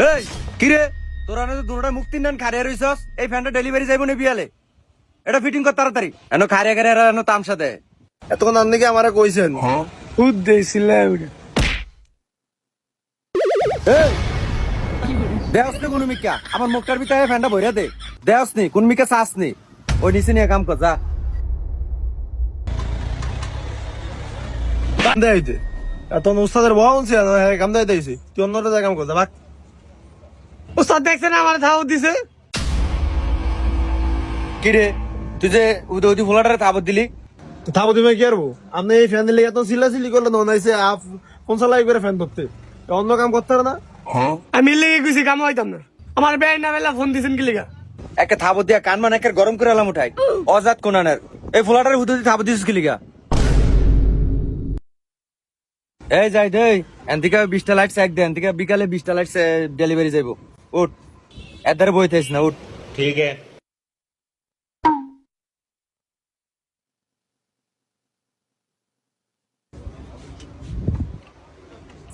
এই কি রে তোরা না দুটোটা মুক্তির নান খারিয়া রইছস এই ফ্যানটা ডেলিভারি যাইব না বিয়ালে এটা ফিটিং কর তাড়াতাড়ি এনো খারিয়া খারিয়া এনো তামসা দে এতক্ষণ আপনি কি আমারে কইছেন? খুদ দিয়েছিলাম এই দেওস নি কোন মিকা আমার মুখটার ভিতরে ফ্যানটা ভইরা দে দেওস নি কোন মিকা চাস নি ওই নিচে নিয়ে কাম কর যা কাম দেইতে এখন উস্তাদের বউ বলছি কাম দেইতেছি তুই অন্যটা জায়গা কাম কর যা ভাগ। ওস্তাদ দেখছেন আমার ধাও দিছে। কি রে তুই যে উদে উদি ফোলাটারে তাবত দিলি তো থাকো তুমি কি করবো? আপনি এই ফ্যান দিলে এত চিল্লাচিল্লি করলেন ওনাইছে আপ কোন সালাই করে ফ্যান ধরতে অন্য কাম করতে পারে না? আমি লেগে গেছি কাম হইতাম না। আমার বেআই না বেলা ফোন দিছেন কি লিগা? একে থাবত দিয়া কান মান একের গরম করে এলাম উঠাই অজাত কোনানের এই ফোলাটারে উদে উদি থাবত দিছিস কি লিগা এই যাই দে এনদিকে 20টা লাইট চেক দে এনদিকে বিকালে 20টা লাইট ডেলিভারি যাইব উঠ এদারে বইতেছ না উঠ ठीक है।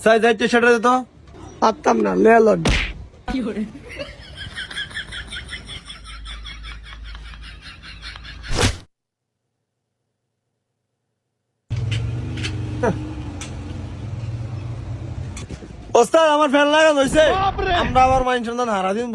সাই যাইতে সেটা দিত পারতাম না লেলন। ওস্তাদ আমার ফ্যান লাগানো হয়েছে আমরা আবার মাইন সন্ধান হারা দিন